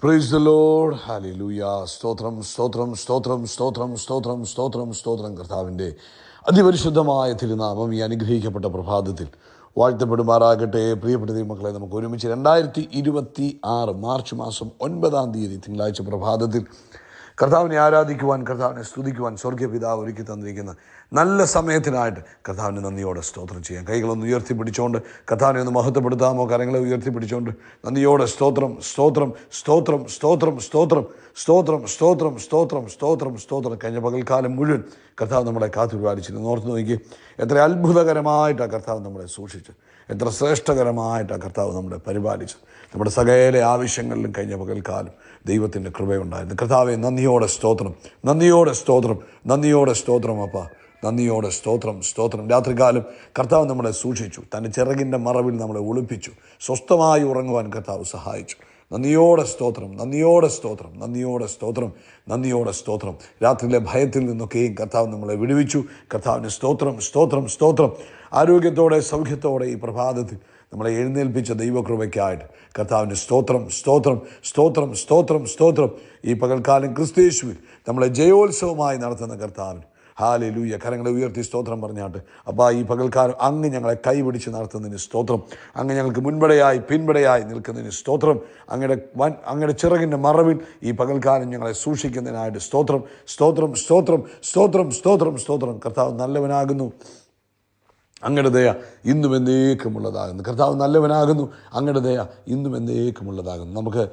Praise the Lord. Hallelujah. സ്തോത്രം സ്തോത്രം സ്തോത്രം സ്തോത്രം സ്തോത്രം സ്തോത്രം സ്തോത്രം. കർത്താവിൻ്റെ അതിപരിശുദ്ധമായ തിരുനാമം ഈ അനുഗ്രഹിക്കപ്പെട്ട പ്രഭാതത്തിൽ വാഴ്ത്തപ്പെടുമാറാകട്ടെ. പ്രിയപ്പെട്ട ദൈവമക്കളെ, നമുക്ക് ഒരുമിച്ച് 2026 മാർച്ച് മാസം 9-ാം തീയതി തിങ്കളാഴ്ച പ്രഭാതത്തിൽ കർത്താവിനെ ആരാധിക്കുവാൻ, കർത്താവിനെ സ്തുതിക്കുവാൻ സ്വർഗീയ പിതാവ് ഒരുക്കി തന്നിരിക്കുന്ന നല്ല സമയത്തിനായിട്ട് കർത്താവിന് നന്ദിയോടെ സ്തോത്രം ചെയ്യാം. കൈകളൊന്ന് ഉയർത്തിപ്പിടിച്ചുകൊണ്ട് കർത്താവിനെ ഒന്ന് മഹത്വപ്പെടുത്താമോ? കരങ്ങളെ ഉയർത്തിപ്പിടിച്ചുകൊണ്ട് നന്ദിയോടെ സ്തോത്രം സ്തോത്രം സ്തോത്രം സ്തോത്രം സ്തോത്രം സ്തോത്രം സ്തോത്രം സ്തോത്രം സ്തോത്രം സ്തോത്രം. കഴിഞ്ഞ പകൽക്കാലം മുഴുവൻ കർത്താവ് നമ്മളെ കാത്തുപരിപാലിച്ചിരുന്നു. ഓർത്ത് നോക്കി, എത്ര അത്ഭുതകരമായിട്ടാണ് കർത്താവ് നമ്മളെ സൂക്ഷിച്ചത്, എത്ര ശ്രേഷ്ഠകരമായിട്ടാണ് കർത്താവ് നമ്മളെ പരിപാലിച്ചത്. നമ്മുടെ സകല ആവശ്യങ്ങളിലും കഴിഞ്ഞ പകൽക്കാലം ദൈവത്തിൻ്റെ കൃപയുണ്ടായിരുന്നു. കർത്താവെ, നന്ദിയോടെ സ്തോത്രം, നന്ദിയോടെ സ്തോത്രം, നന്ദിയോടെ സ്തോത്രം. അപ്പ നന്ദിയോടെ സ്തോത്രം സ്തോത്രം. രാത്രികാലം കർത്താവ് നമ്മളെ സൂക്ഷിച്ചു, തൻ്റെ ചിറകിൻ്റെ മറവിൽ നമ്മളെ ഒളിപ്പിച്ചു, സ്വസ്ഥമായി ഉറങ്ങുവാൻ കർത്താവ് സഹായിച്ചു. നന്ദിയോടെ സ്തോത്രം, നന്ദിയോടെ സ്തോത്രം, നന്ദിയോടെ സ്തോത്രം, നന്ദിയോടെ സ്തോത്രം. രാത്രിയിലെ ഭയത്തിൽ നിന്നൊക്കെയും കർത്താവ് നമ്മളെ വിടുവിച്ചു. കർത്താവിന് സ്തോത്രം സ്തോത്രം സ്തോത്രം. ആരോഗ്യത്തോടെ സൗഖ്യത്തോടെ ഈ പ്രഭാതത്തിൽ നമ്മളെ എഴുന്നേൽപ്പിച്ച ദൈവകൃപയ്ക്കായിട്ട് കർത്താവിന് സ്തോത്രം സ്തോത്രം സ്തോത്രം സ്തോത്രം സ്തോത്രം. ഈ പകൽക്കാലം ക്രിസ്തയേശുവിൽ നമ്മളെ ജയോത്സവമായി നടത്തുന്ന കർത്താവിന് ഹല്ലേലൂയ. കരങ്ങളെ ഉയർത്തി സ്തോത്രം പറഞ്ഞാട്ട്. അപ്പോൾ ഈ പകൽക്കാലം അങ്ങ് ഞങ്ങളെ കൈപിടിച്ച് നടത്തുന്നതിന് സ്തോത്രം, അങ്ങ് ഞങ്ങൾക്ക് മുൻപടയായി പിൻപടയായി നിൽക്കുന്നതിന് സ്തോത്രം, അങ്ങയുടെ ചിറകിൻ്റെ മറവിൽ ഈ പകൽക്കാലം ഞങ്ങളെ സൂക്ഷിക്കുന്നതിനായിട്ട് സ്തോത്രം സ്തോത്രം സ്തോത്രം സ്തോത്രം സ്തോത്രം സ്തോത്രം. കർത്താവ് നല്ലവനാകുന്നു, അങ്ങയുടെ ദയ ഇന്നും എന്നേക്കുമുള്ളതാകുന്നു. കർത്താവ് നല്ലവനാകുന്നു, അങ്ങയുടെ ദയ ഇന്നും എന്നേക്കുമുള്ളതാകുന്നു. നമുക്ക്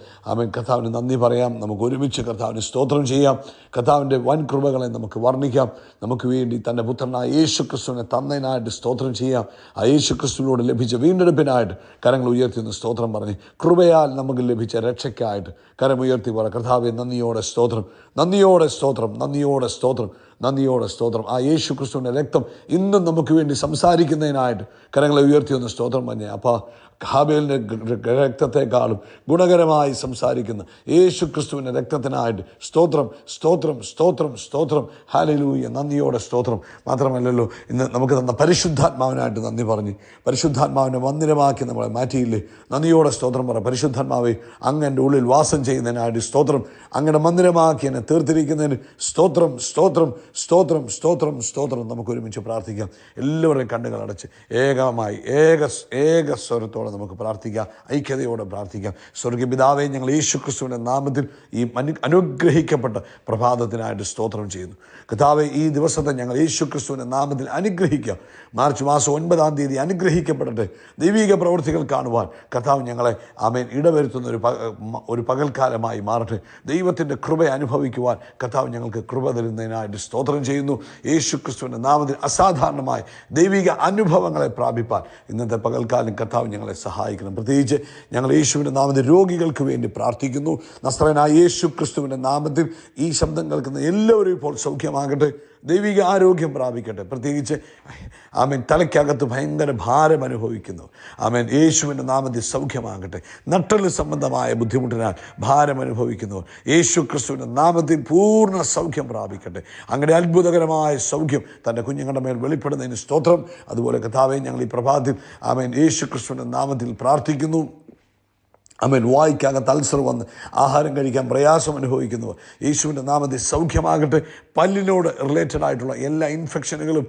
കർത്താവിന് നന്ദി പറയാം. നമുക്ക് ഒരുമിച്ച് കർത്താവിന് സ്തോത്രം ചെയ്യാം. കർത്താവിൻ്റെ വൻ കൃപകളെ നമുക്ക് വർണ്ണിക്കാം. നമുക്ക് വേണ്ടി തൻ്റെ പുത്രനായ യേശു ക്രിസ്തുവിനെ തന്നതിനായിട്ട് സ്തോത്രം ചെയ്യാം. ആ യേശു ക്രിസ്തുവിനോട് ലഭിച്ച വീണ്ടെടുപ്പിനായിട്ട് കരങ്ങൾ ഉയർത്തി സ്തോത്രം പറഞ്ഞ്, കൃപയാൽ നമുക്ക് ലഭിച്ച രക്ഷയ്ക്കായിട്ട് കരമുയർത്തി പറ, കർത്താവെ നന്ദിയോടെ സ്തോത്രം, നന്ദിയോടെ സ്തോത്രം, നന്ദിയോടെ സ്തോത്രം, നന്ദിയോടെ സ്തോത്രം. ആ യേശു ക്രിസ്തുവിൻ്റെ രക്തം ഇന്നും നമുക്ക് വേണ്ടി സംസാരിക്കുന്നതിനായിട്ട് കരങ്ങളെ ഉയർത്തി സ്തോത്രം പറഞ്ഞേ. അപ്പോൾ ഹാബേലിൻ്റെ രക്തത്തെക്കാളും ഗുണകരമായി സംസാരിക്കുന്ന യേശു ക്രിസ്തുവിൻ്റെ രക്തത്തിനായിട്ട് സ്തോത്രം സ്തോത്രം സ്തോത്രം സ്തോത്രം. ഹല്ലേലൂയ. നന്ദിയോടെ സ്തോത്രം. മാത്രമല്ലല്ലോ, ഇന്ന് നമുക്ക് തന്ന പരിശുദ്ധാത്മാവിനായിട്ട് നന്ദി പറഞ്ഞ്, പരിശുദ്ധാത്മാവിനെ മന്ദിരമാക്കി നമ്മളെ മാറ്റിയില്ലേ? നന്ദിയോടെ സ്തോത്രം പറ. പരിശുദ്ധാത്മാവെ, അങ്ങ് എൻ്റെ ഉള്ളിൽ വാസം ചെയ്യുന്നതിനായിട്ട് സ്തോത്രം, അങ്ങയുടെ മന്ദിരമാക്കി എന്നെ തീർത്തിരിക്കുന്നതിന് സ്തോത്രം സ്തോത്രം സ്തോത്രം സ്തോത്രം സ്തോത്രം. നമുക്ക് ഒരുമിച്ച് പ്രാർത്ഥിക്കാം. എല്ലാവരുടെയും കണ്ണുകൾ അടച്ച് ഏകമായി ഏക സ്വരത്തോടെ നമുക്ക് പ്രാർത്ഥിക്കാം, ഐക്യതയോടെ പ്രാർത്ഥിക്കാം. സ്വർഗീയ പിതാവേ, ഞങ്ങൾ യേശു ക്രിസ്തുവിൻ്റെ നാമത്തിൽ ഈ അനുഗ്രഹിക്കപ്പെട്ട പ്രഭാതത്തിനായിട്ട് സ്തോത്രം ചെയ്യുന്നു. കർത്താവേ, ഈ ദിവസത്തെ ഞങ്ങൾ യേശു ക്രിസ്തുവിൻ്റെ നാമത്തിൽ അനുഗ്രഹിക്കാം. മാർച്ച് മാസം 9-ാം തീയതി അനുഗ്രഹിക്കപ്പെടട്ടെ. ദൈവിക പ്രവൃത്തികൾ കാണുവാൻ കർത്താവ് ഞങ്ങളെ ഇടവരുത്തുന്ന ഒരു പകൽക്കാലമായി മാറട്ടെ. ദൈവത്തിൻ്റെ കൃപ അനുഭവിക്കുവാൻ കർത്താവ് ഞങ്ങൾക്ക് കൃപ തരുന്നതിനായിട്ട് സ്തോത്രം ചെയ്യുന്നു. യേശു ക്രിസ്തുവിൻ്റെ നാമത്തിൽ അസാധാരണമായ ദൈവിക അനുഭവങ്ങളെ പ്രാപിപ്പാൻ ഇന്നത്തെ പകൽക്കാലം കർത്താവ് ഞങ്ങളെ സഹായിക്കണം. പ്രത്യേകിച്ച് ഞങ്ങൾ യേശുവിൻ്റെ നാമത്തിൽ രോഗികൾക്ക് വേണ്ടി പ്രാർത്ഥിക്കുന്നു. നസ്രയനായ യേശു ക്രിസ്തുവിൻ്റെ നാമത്തിൽ ഈ ശബ്ദം കേൾക്കുന്ന എല്ലാവരും ഇപ്പോൾ സൗഖ്യമാകട്ടെ, ദൈവിക ആരോഗ്യം പ്രാപിക്കട്ടെ. പ്രത്യേകിച്ച് തലയ്ക്കകത്ത് ഭയങ്കര ഭാരം അനുഭവിക്കുന്നു, യേശുവിൻ്റെ നാമത്തിൽ സൗഖ്യമാകട്ടെ. നട്ടല് സംബന്ധമായ ബുദ്ധിമുട്ടിനാൽ ഭാരം അനുഭവിക്കുന്നവർ യേശു ക്രിസ്തുവിൻ്റെ നാമത്തിൽ പൂർണ്ണ സൗഖ്യം പ്രാപിക്കട്ടെ. അങ്ങനെ അത്ഭുതകരമായ സൗഖ്യം തൻ്റെ കുഞ്ഞുങ്ങളുടെ മേൽ വെളിപ്പെടുന്നതിന് സ്തോത്രം. അതുപോലെ കർത്താവേ, ഞങ്ങൾ ഈ പ്രഭാതത്തിൽ യേശു ക്രിസ്തുവിൻ്റെ നാമത്തിൽ പ്രാർത്ഥിക്കുന്നു. വായിക്കകത്ത് അൾസർ വന്ന് ആഹാരം കഴിക്കാൻ പ്രയാസം അനുഭവിക്കുന്നവർ യേശുവിൻ്റെ നാമത്തിൽ സൗഖ്യമാകട്ടെ. പല്ലിനോട് റിലേറ്റഡ് ആയിട്ടുള്ള എല്ലാ ഇൻഫെക്ഷനുകളും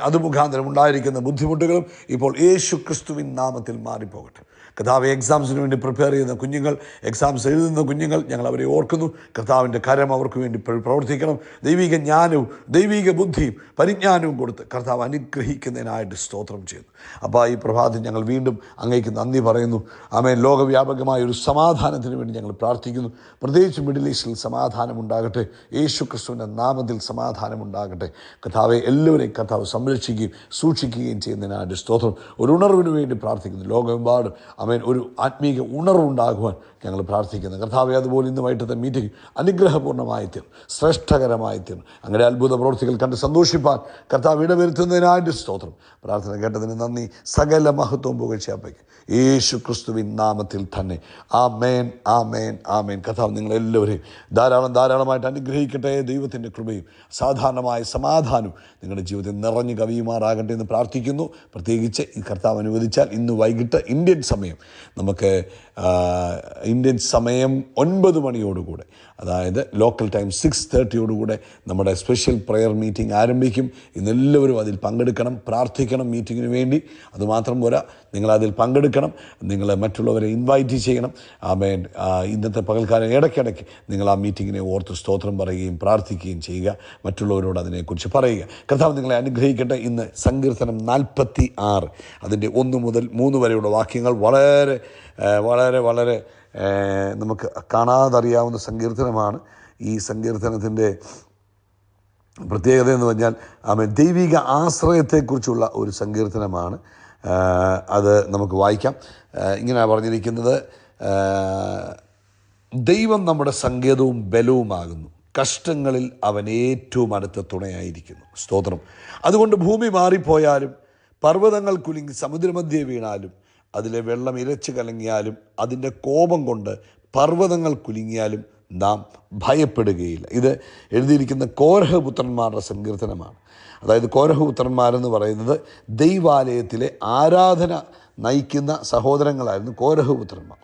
അത് മുഖാന്തരം ഉണ്ടായിരിക്കുന്ന ബുദ്ധിമുട്ടുകളും ഇപ്പോൾ യേശു ക്രിസ്തുവിൻ നാമത്തിൽ മാറിപ്പോകട്ടെ. കർത്താവ്, എക്സാംസിന് വേണ്ടി പ്രിപ്പയർ ചെയ്യുന്ന കുഞ്ഞുങ്ങൾ, എക്സാംസ് എഴുതുന്ന കുഞ്ഞുങ്ങൾ, ഞങ്ങൾ അവരെ ഓർക്കുന്നു. കർത്താവിൻ്റെ കരം അവർക്ക് വേണ്ടി പ്രവർത്തിക്കണം. ദൈവിക ജ്ഞാനവും ദൈവിക ബുദ്ധിയും പരിജ്ഞാനവും കൊടുത്ത് കർത്താവ് അനുഗ്രഹിക്കുന്നതിനായിട്ട് സ്തോത്രം ചെയ്യുന്നു. അപ്പോൾ ഈ പ്രഭാതത്തിൽ ഞങ്ങൾ വീണ്ടും അങ്ങേക്ക് നന്ദി പറയുന്നു. ലോകവ്യാപകമായ ഒരു സമാധാനത്തിന് വേണ്ടി ഞങ്ങൾ പ്രാർത്ഥിക്കുന്നു. പ്രത്യേകിച്ച് മിഡിൽ ഈസ്റ്റിൽ സമാധാനം ഉണ്ടാകട്ടെ. യേശു ക്രിസ്തുവിൻ്റെ നാമത്തിൽ സമാധാനം ഉണ്ടാകട്ടെ. കർത്താവെ, എല്ലാവരെയും കർത്താവ് സംരക്ഷിക്കുകയും സൂക്ഷിക്കുകയും ചെയ്യുന്നതിനായിട്ട് സ്തോത്രം. ഒരു ഉണർവിന് വേണ്ടി പ്രാർത്ഥിക്കുന്നു. ലോകമെമ്പാടും ഒരു ആത്മീക ഉണർവുണ്ടാകുവാൻ ഞങ്ങൾ പ്രാർത്ഥിക്കുന്നു. കർത്താവെ, അതുപോലെ ഇന്ന് വൈകിട്ടത്തെ മീറ്റിംഗ് അനുഗ്രഹപൂർണ്ണമായി തീർന്നു, ശ്രേഷ്ഠകരമായി തീർന്നു. അങ്ങനെ അത്ഭുത പ്രവൃത്തികൾ കണ്ട് സന്തോഷിപ്പാൻ കർത്താവ് ഇടവരുത്തുന്നതിനായിട്ട് സ്തോത്രം. പ്രാർത്ഥന കേട്ടതിന് നന്ദി. സകല മഹത്വവും പുകഴ്ചയപ്പയ്ക്ക് യേശു ക്രിസ്തുവിൻ നാമത്തിൽ തന്നെ. ആമേൻ ആമേൻ ആമേൻ. കർത്താവ് നിങ്ങളെല്ലാവരെയും ധാരാളമായിട്ട് അനുഗ്രഹിക്കട്ടെ. ദൈവത്തിൻ്റെ കൃപയും സാധാരണമായ സമാധാനവും നിങ്ങളുടെ ജീവിതത്തിൽ നിറഞ്ഞു കവിയുമാറാകട്ടെ എന്ന് പ്രാർത്ഥിക്കുന്നു. പ്രത്യേകിച്ച് ഈ കർത്താവ് അനുവദിച്ചാൽ ഇന്ന് വൈകിട്ട് ഇന്ത്യൻ സമയം നമുക്ക് ഇന്ത്യൻ സമയം 9 മണിയോടുകൂടെ, അതായത് ലോക്കൽ ടൈം 6:30 നമ്മുടെ സ്പെഷ്യൽ പ്രയർ മീറ്റിംഗ് ആരംഭിക്കും. ഇന്നെല്ലാവരും അതിൽ പങ്കെടുക്കണം, പ്രാർത്ഥിക്കണം മീറ്റിങ്ങിന് വേണ്ടി. അതുമാത്രം പോരാ, നിങ്ങളതിൽ പങ്കെടുക്കണം, നിങ്ങൾ മറ്റുള്ളവരെ ഇൻവൈറ്റ് ചെയ്യണം. ആമേൻ. ഇന്നത്തെ പകൽക്കാലം ഇടയ്ക്കിടയ്ക്ക് നിങ്ങൾ ആ മീറ്റിങ്ങിനെ ഓർത്ത് സ്തോത്രം പറയുകയും പ്രാർത്ഥിക്കുകയും ചെയ്യുക, മറ്റുള്ളവരോട് അതിനെക്കുറിച്ച് പറയുക. കർത്താവ് നിങ്ങളെ അനുഗ്രഹിക്കട്ടെ. ഇന്ന് സങ്കീർത്തനം 46 അതിൻ്റെ 1 മുതൽ 3 വരെയുള്ള വാക്യങ്ങൾ വളരെ വളരെ വളരെ നമുക്ക് കാണാതറിയാവുന്ന സങ്കീർത്തനമാണ്. ഈ സങ്കീർത്തനത്തിൻ്റെ പ്രത്യേകത എന്ന് പറഞ്ഞാൽ ദൈവിക ആശ്രയത്തെക്കുറിച്ചുള്ള ഒരു സങ്കീർത്തനമാണ്. അത് നമുക്ക് വായിക്കാം. ഇങ്ങനെ പറഞ്ഞിരിക്കുന്നത്, ദൈവം നമ്മുടെ സങ്കേതവും ബലവുമാകുന്നു, കഷ്ടങ്ങളിൽ അവൻ ഏറ്റവും അടുത്ത തുണയായിരിക്കുന്നു. സ്തോത്രം. അതുകൊണ്ട് ഭൂമി മാറിപ്പോയാലും പർവ്വതങ്ങൾ കുലുങ്ങി സമുദ്രമധ്യേ വീണാലും അതിലെ വെള്ളം ഇരച്ച് കലങ്ങിയാലും അതിൻ്റെ കോപം കൊണ്ട് പർവ്വതങ്ങൾ കുലുങ്ങിയാലും നാം ഭയപ്പെടുകയില്ല. ഇത് എഴുതിയിരിക്കുന്ന കോരഹ പുത്രന്മാരുടെ സങ്കീർത്തനമാണ്. അതായത് കോരഹ പുത്രന്മാരെന്ന് പറയുന്നത് ദൈവാലയത്തിലെ ആരാധന നയിക്കുന്ന സഹോദരങ്ങളായിരുന്നു കോരഹ പുത്രന്മാർ.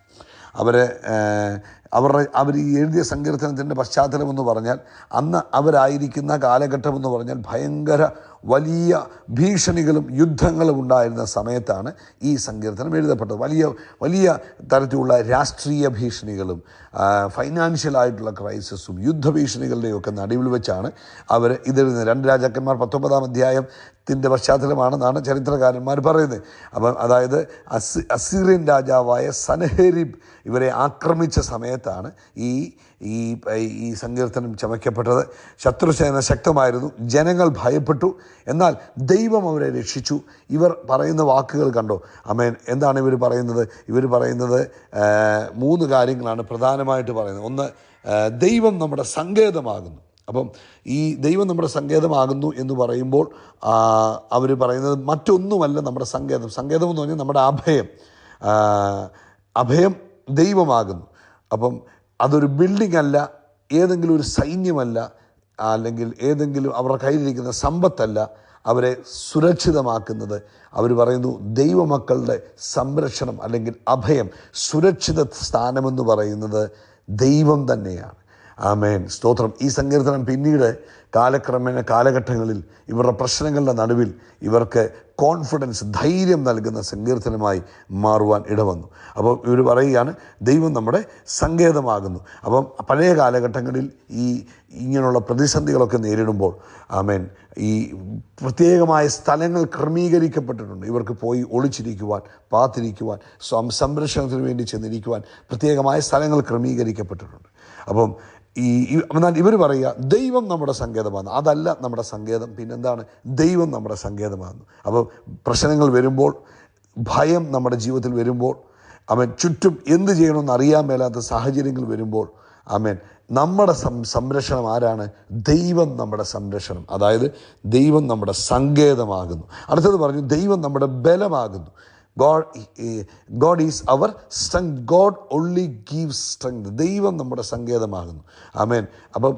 അവർ ഈ എഴുതിയ സങ്കീർത്തനത്തിൻ്റെ പശ്ചാത്തലമെന്ന് പറഞ്ഞാൽ, അന്ന് അവരായിരിക്കുന്ന കാലഘട്ടമെന്ന് പറഞ്ഞാൽ ഭയങ്കര വലിയ ഭീഷണികളും യുദ്ധങ്ങളും ഉണ്ടായിരുന്ന സമയത്താണ് ഈ സങ്കീർത്തനം എഴുതപ്പെട്ടത്. വലിയ വലിയ തരത്തിലുള്ള രാഷ്ട്രീയ ഭീഷണികളും ഫൈനാൻഷ്യലായിട്ടുള്ള ക്രൈസിസും യുദ്ധഭീഷണികളുടെയൊക്കെ നടുവിൽ വെച്ചാണ് അവർ ഇതെഴുതുന്നത്. 2 രാജാക്കന്മാർ 19-ാം അധ്യായത്തിൻ്റെ പശ്ചാത്തലമാണെന്നാണ് ചരിത്രകാരന്മാർ പറയുന്നത്. അപ്പം അതായത് അസീറിയൻ രാജാവായ സൻഹേരിബ് ഇവരെ ആക്രമിച്ച സമയത്താണ് ഈ സങ്കീർത്തനം ചമയ്ക്കപ്പെട്ടത്. ശത്രുസേന ശക്തമായിരുന്നു, ജനങ്ങൾ ഭയപ്പെട്ടു, എന്നാൽ ദൈവം അവരെ രക്ഷിച്ചു. ഇവർ പറയുന്ന വാക്കുകൾ കണ്ടോ? ആമേൻ. എന്താണ് ഇവർ പറയുന്നത്? ഇവർ പറയുന്നത് 3 കാര്യങ്ങളാണ് പ്രധാനമായിട്ട് പറയുന്നത്. ഒന്ന്, ദൈവം നമ്മുടെ സങ്കേതമാകുന്നു. അപ്പം ഈ ദൈവം നമ്മുടെ സങ്കേതമാകുന്നു എന്ന് പറയുമ്പോൾ അവർ പറയുന്നത് മറ്റൊന്നുമല്ല നമ്മുടെ സങ്കേതം. സങ്കേതം എന്ന് പറഞ്ഞാൽ നമ്മുടെ അഭയം ദൈവമാകുന്നു. അപ്പം അതൊരു ബിൽഡിംഗ് അല്ല, ഏതെങ്കിലും ഒരു സൈന്യമല്ല, അല്ലെങ്കിൽ ഏതെങ്കിലും അവരുടെ കയ്യിലിരിക്കുന്ന സമ്പത്തല്ല അവരെ സുരക്ഷിതമാക്കുന്നത്. അവർ പറയുന്നു ദൈവമക്കളുടെ സംരക്ഷണം അല്ലെങ്കിൽ അഭയം, സുരക്ഷിത സ്ഥാനമെന്ന് പറയുന്നത് ദൈവം തന്നെയാണ്. ആമേൻ. സ്തോത്രം. ഈ സങ്കീർത്തനം പിന്നീട് കാലക്രമേണ കാലഘട്ടങ്ങളിൽ ഇവരുടെ പ്രശ്നങ്ങളുടെ നടുവിൽ ഇവർക്ക് കോൺഫിഡൻസ്, ധൈര്യം നൽകുന്ന സങ്കീർത്തനമായി മാറുവാൻ ഇടവന്നു. അപ്പോൾ ഇവർ പറയുകയാണ് ദൈവം നമ്മുടെ സങ്കേതമാകുന്നു. അപ്പം പഴയ കാലഘട്ടങ്ങളിൽ ഇങ്ങനെയുള്ള പ്രതിസന്ധികളൊക്കെ നേരിടുമ്പോൾ ആമേൻ, ഈ പ്രത്യേകമായ സ്ഥലങ്ങൾ ക്രമീകരിക്കപ്പെട്ടിട്ടുണ്ട്. ഇവർക്ക് പോയി ഒളിച്ചിരിക്കുവാൻ, പാത്തിരിക്കുവാൻ, സംരക്ഷണത്തിന് വേണ്ടി ചെന്നിരിക്കുവാൻ പ്രത്യേകമായ സ്ഥലങ്ങൾ ക്രമീകരിക്കപ്പെട്ടിട്ടുണ്ട്. അപ്പം എന്നാൽ ഇവർ പറയുക ദൈവം നമ്മുടെ സങ്കേതമാണ്. അതല്ല നമ്മുടെ സങ്കേതം, പിന്നെന്താണ്? ദൈവം നമ്മുടെ സങ്കേതമാണ്. അപ്പോൾ പ്രശ്നങ്ങൾ വരുമ്പോൾ, ഭയം നമ്മുടെ ജീവിതത്തിൽ വരുമ്പോൾ, ചുറ്റും എന്ത് ചെയ്യണമെന്ന് അറിയാൻ മേലാത്ത സാഹചര്യങ്ങൾ വരുമ്പോൾ, നമ്മുടെ സംരക്ഷണം ആരാണ്? ദൈവം നമ്മുടെ സംരക്ഷണം, അതായത് ദൈവം നമ്മുടെ സങ്കേതമാകുന്നു. അടുത്തത് പറഞ്ഞു ദൈവം നമ്മുടെ ബലമാകുന്നു. God is our strength. God only gives strength. ദൈവം നമ്മുടെ സങ്കേതമാകുന്നു. ആമേൻ. അപ്പം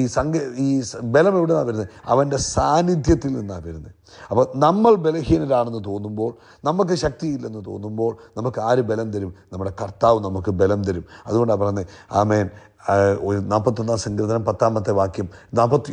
ഈ ബലം എവിടെ നിന്നാണ് വരുന്നത്? അവൻ്റെ സാന്നിധ്യത്തിൽ നിന്നാണ് വരുന്നത്. അപ്പോൾ നമ്മൾ ബലഹീനരാണെന്ന് തോന്നുമ്പോൾ, നമുക്ക് ശക്തിയില്ലെന്ന് തോന്നുമ്പോൾ നമുക്ക് ആര് ബലം തരും? നമ്മുടെ കർത്താവ് നമുക്ക് ബലം തരും. അതുകൊണ്ടാണ് പറയുന്നത് ആമേൻ. 41-ാം സങ്കീർത്തനം 10-ാമത്തെ വാക്യം,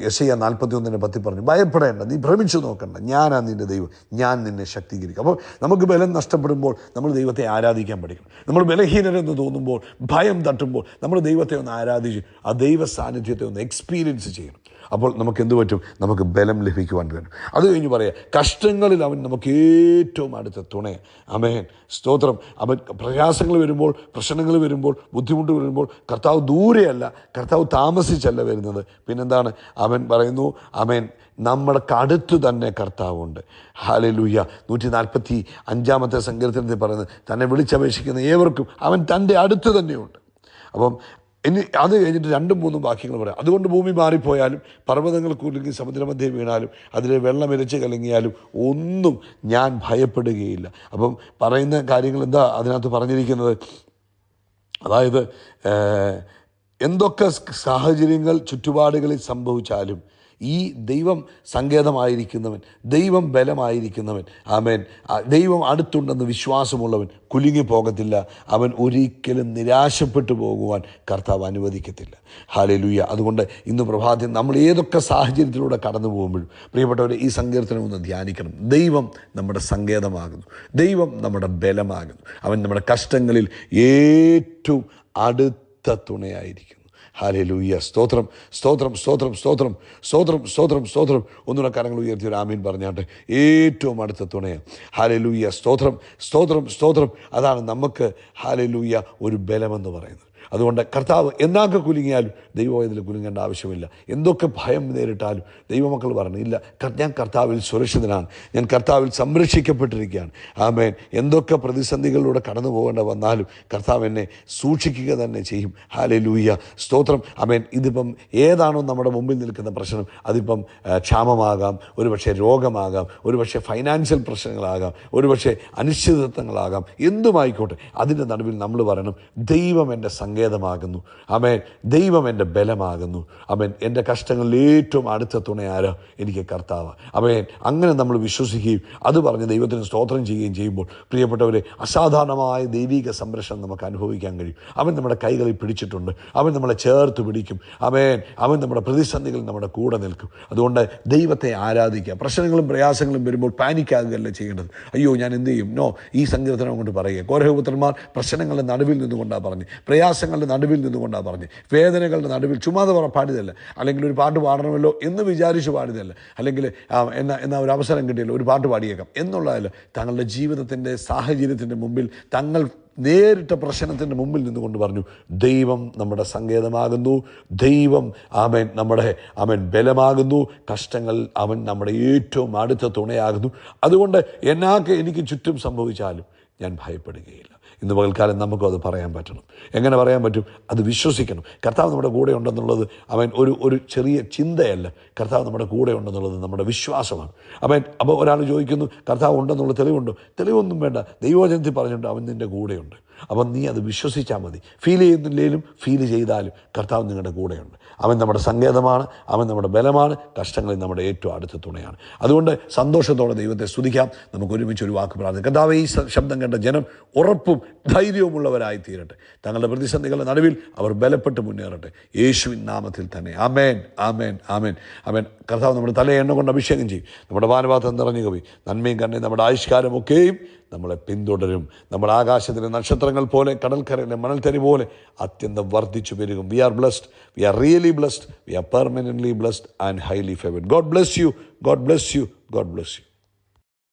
യെശയ്യാ 41:10 പറഞ്ഞു, ഭയപ്പെടേണ്ട, നീ ഭ്രമിച്ചു നോക്കണ്ട, ഞാനാണ് നിൻ്റെ ദൈവം, ഞാൻ നിന്നെ ശക്തീകരിക്കും. അപ്പോൾ നമുക്ക് ബലം നഷ്ടപ്പെടുമ്പോൾ നമ്മൾ ദൈവത്തെ ആരാധിക്കാൻ പഠിക്കണം. നമ്മൾ ബലഹീനരെന്ന് തോന്നുമ്പോൾ, ഭയം തട്ടുമ്പോൾ നമ്മൾ ദൈവത്തെ ഒന്ന് ആരാധിച്ച് ആ ദൈവ സാന്നിധ്യത്തെ ഒന്ന് എക്സ്പീരിയൻസ് ചെയ്യണം. അപ്പോൾ നമുക്ക് എന്ത് പറ്റും? നമുക്ക് ബലം ലഭിക്കുവാൻ പറ്റും. അത് കഴിഞ്ഞ് പറയാം, കഷ്ടങ്ങളിൽ അവൻ നമുക്ക് ഏറ്റവും അടുത്ത തുണയാണ്. ആമേൻ. സ്തോത്രം. അവൻ പ്രയാസങ്ങൾ വരുമ്പോൾ, പ്രശ്നങ്ങൾ വരുമ്പോൾ, ബുദ്ധിമുട്ട് വരുമ്പോൾ കർത്താവ് ദൂരെയല്ല, കർത്താവ് താമസിച്ചല്ല വരുന്നത്. പിന്നെന്താണ്? അവൻ പറയുന്നു ആമേൻ, നമ്മുടെ അടുത്ത് തന്നെ കർത്താവുണ്ട്. ഹല്ലേലൂയ. 145-ാമത്തെ സങ്കീർത്തനത്തിൽ പറയുന്നത്, തന്നെ വിളിച്ചപേക്ഷിക്കുന്ന ഏവർക്കും അവൻ തൻ്റെ അടുത്ത് തന്നെയുണ്ട്. അപ്പം ഇനി അത് കഴിഞ്ഞിട്ട് 2-3 വാക്യങ്ങൾ പറയാം. അതുകൊണ്ട് ഭൂമി മാറിപ്പോയാലും പർവ്വതങ്ങൾ കുലുങ്ങി സമുദ്രമധ്യേ വീണാലും അതിലെ വെള്ളം ഇരച്ച് കലങ്ങിയാലും ഒന്നും ഞാൻ ഭയപ്പെടുകയില്ല. അപ്പം പറയുന്ന കാര്യങ്ങൾ എന്താ അതിനകത്ത് പറഞ്ഞിരിക്കുന്നത്? അതായത് എന്തൊക്കെ സാഹചര്യങ്ങൾ ചുറ്റുപാടുകളിൽ സംഭവിച്ചാലും ഈ ദൈവം സങ്കേതമായിരിക്കുന്നവൻ, ദൈവം ബലമായിരിക്കുന്നവൻ, ആമേൻ, ദൈവം അടുത്തുണ്ടെന്ന് വിശ്വാസമുള്ളവൻ കുലുങ്ങി പോകത്തില്ല. അവൻ ഒരിക്കലും നിരാശപ്പെട്ടു പോകുവാൻ കർത്താവ് അനുവദിക്കത്തില്ല. ഹല്ലേലൂയ. അതുകൊണ്ട് ഇന്ന് പ്രഭാതത്തിൽ നമ്മൾ ഏതൊക്കെ സാഹചര്യത്തിലൂടെ കടന്നു പോകുമ്പോഴും പ്രിയപ്പെട്ടവരെ ഈ സങ്കീർത്തനം ഒന്ന് ധ്യാനിക്കണം. ദൈവം നമ്മുടെ സങ്കേതമാകുന്നു, ദൈവം നമ്മുടെ ബലമാകുന്നു, അവൻ നമ്മുടെ കഷ്ടങ്ങളിൽ ഏറ്റവും അടുത്ത തുണയായിരിക്കുന്നു. ഹല്ലേലൂയ. സ്തോത്രം, സ്തോത്രം, സ്തോത്രം, സ്തോത്രം, സ്തോത്രം, സ്തോത്രം, സ്തോത്രം. ഒന്നുകൂടെ കരങ്ങൾ ഉയർത്തി ഒരു ആമീൻ പറഞ്ഞാട്ടെ. ഏറ്റവും അടുത്ത തുണയാണ്. ഹല്ലേലൂയ. സ്തോത്രം, സ്തോത്രം, സ്തോത്രം. അതാണ് നമുക്ക് ഹല്ലേലൂയ ഒരു ബലമെന്ന് പറയുന്നത്. അതുകൊണ്ട് കർത്താവ് എന്നൊക്കെ കുലുങ്ങിയാലും ദൈവവേദത്തിൽ കുലുങ്ങേണ്ട ആവശ്യമില്ല. എന്തൊക്കെ ഭയം നേരിട്ടാലും ദൈവമക്കൾ പറഞ്ഞു, ഇല്ല, ഞാൻ കർത്താവിൽ സുരക്ഷിതനാണ്, ഞാൻ കർത്താവിൽ സംരക്ഷിക്കപ്പെട്ടിരിക്കുകയാണ്. ആമേൻ. എന്തൊക്കെ പ്രതിസന്ധികളിലൂടെ കടന്നു പോകേണ്ട വന്നാലും കർത്താവ് എന്നെ സൂക്ഷിക്കുക തന്നെ ചെയ്യും. ഹല്ലേലൂയ. സ്തോത്രം. ആമേൻ. ഇതിപ്പം ഏതാണോ നമ്മുടെ മുമ്പിൽ നിൽക്കുന്ന പ്രശ്നം, അതിപ്പം ക്ഷാമമാകാം, ഒരുപക്ഷെ രോഗമാകാം, ഒരുപക്ഷെ ഫൈനാൻഷ്യൽ പ്രശ്നങ്ങളാകാം, ഒരുപക്ഷെ അനിശ്ചിതത്വങ്ങളാകാം, എന്തുമായിക്കോട്ടെ, അതിൻ്റെ നടുവിൽ നമ്മൾ പറയണം, ദൈവം എൻ്റെ സങ്കേതമാകുന്നു. ആമേൻ. ദൈവം എൻ്റെ ബലമാകുന്നു. ആമേൻ. എൻ്റെ കഷ്ടങ്ങളിൽ ഏറ്റവും അടുത്ത തുണയാരോ? എനിക്ക് കർത്താവ്. ആമേൻ. അങ്ങനെ നമ്മൾ വിശ്വസിക്കുകയും അത് പറഞ്ഞ് ദൈവത്തിന് സ്തോത്രം ചെയ്യുകയും ചെയ്യുമ്പോൾ പ്രിയപ്പെട്ടവരെ, അസാധാരണമായ ദൈവിക സംരക്ഷണം നമുക്ക് അനുഭവിക്കാൻ കഴിയും. അവൻ നമ്മുടെ കൈകളിൽ പിടിച്ചിട്ടുണ്ട്, അവൻ നമ്മളെ ചേർത്ത് പിടിക്കും. ആമേൻ. അവൻ നമ്മുടെ പ്രതിസന്ധികളിൽ നമ്മുടെ കൂടെ നിൽക്കും. അതുകൊണ്ട് ദൈവത്തെ ആരാധിക്കുക. പ്രശ്നങ്ങളും പ്രയാസങ്ങളും വരുമ്പോൾ പാനിക്കാകുകയല്ല ചെയ്യേണ്ടത്. അയ്യോ, ഞാൻ എന്ത് ചെയ്യും? നോ. ഈ സങ്കീർത്തനം കൊണ്ട് പറയുക, കോരഹപുത്രന്മാർ പ്രശ്നങ്ങളുടെ നടുവിൽ നിന്നുകൊണ്ടാണ് പറഞ്ഞ്, പ്രയാസങ്ങളുടെ നടുവിൽ നിന്നുകൊണ്ടാണ് പറഞ്ഞ്, വേദനകളുടെ നടുവിൽ ചുമ്മാതെ പാടിയതല്ല, അല്ലെങ്കിൽ ഒരു പാട്ട് പാടണമല്ലോ എന്ന് വിചാരിച്ച് പാടിയതല്ല, അല്ലെങ്കിൽ എന്നാ ഒരു അവസരം കിട്ടിയല്ലോ ഒരു പാട്ട് പാടിയേക്കാം എന്നുള്ളതല്ല. തങ്ങളുടെ ജീവിതത്തിൻ്റെ സാഹചര്യത്തിൻ്റെ മുമ്പിൽ, തങ്ങൾ നേരിട്ട പ്രശ്നത്തിൻ്റെ മുമ്പിൽ നിന്നുകൊണ്ട് പറഞ്ഞു, ദൈവം നമ്മുടെ സങ്കേതമാകുന്നു, ദൈവം ആമേൻ നമ്മുടെ ബലമാകുന്നു, കഷ്ടങ്ങൾ അവൻ നമ്മുടെ ഏറ്റവും അടുത്ത തുണയാകുന്നു. അതുകൊണ്ട് എന്നൊക്കെ എനിക്ക് ചുറ്റും സംഭവിച്ചാലും ഞാൻ ഭയപ്പെടുകയില്ല. ഇന്ന് പകൽക്കാലം നമുക്കും അത് പറയാൻ പറ്റണം. എങ്ങനെ പറയാൻ പറ്റും? അത് വിശ്വസിക്കണം. കർത്താവ് നമ്മുടെ കൂടെ ഉണ്ടെന്നുള്ളത് അവൻ ഒരു ചെറിയ ചിന്തയല്ല. കർത്താവ് നമ്മുടെ കൂടെ ഉണ്ടെന്നുള്ളത് നമ്മുടെ വിശ്വാസമാണ്. അപ്പോൾ ഒരാൾ ചോദിക്കുന്നു, കർത്താവ് ഉണ്ടെന്നുള്ള തെളിവുണ്ടോ? തെളിവൊന്നും വേണ്ട. ദൈവവചനത്തിൽ പറഞ്ഞിട്ടുണ്ട് അവൻ നിൻ്റെ കൂടെയുണ്ട്. അപ്പം നീ അത് വിശ്വസിച്ചാൽ മതി. ഫീൽ ചെയ്യുന്നില്ലെങ്കിലും ഫീൽ ചെയ്താലും കർത്താവ് നിങ്ങളുടെ കൂടെയുണ്ട്. അവൻ നമ്മുടെ സങ്കേതമാണ്, അവൻ നമ്മുടെ ബലമാണ്, കഷ്ടങ്ങളിൽ നമ്മുടെ ഏറ്റവും അടുത്ത തുണയാണ്. അതുകൊണ്ട് സന്തോഷത്തോടെ ദൈവത്തെ സ്തുതിക്കാം. നമുക്ക് ഒരുമിച്ച് ഒരു വാക്ക് പ്രാർത്ഥിക്കാം. കർത്താവേ, ഈ ശബ്ദം കേട്ട ജനം ഉറപ്പും ധൈര്യവുമുള്ളവരായി തീരട്ടെ. തങ്ങളുടെ പ്രതിസന്ധികളുടെ നടുവിൽ അവർ ബലപ്പെട്ട് മുന്നേറട്ടെ. യേശുവിൻ നാമത്തിൽ തന്നെ. ആമേൻ, ആമേൻ, ആമേൻ, ആമേൻ. കർത്താവ് നമ്മുടെ തലയെ എണ്ണ കൊണ്ട് അഭിഷേകം ചെയ്യും. നമ്മുടെ പാനപാത്രം നിറഞ്ഞു കവി നന്മയും കണ്ണയും നമ്മുടെ ആയുഷ്കാലമൊക്കെയും നമ്മളെ പിന്തുടരും. നമ്മുടെ ആകാശത്തിലെ നക്ഷത്രങ്ങൾ പോലെ, കടൽക്കരയിലെ മണൽത്തരി പോലെ അത്യന്തം വർദ്ധിച്ചു പെരുകും. We are blessed, we are really blessed, we are permanently blessed and highly favoured. God bless you, God bless you, God bless U.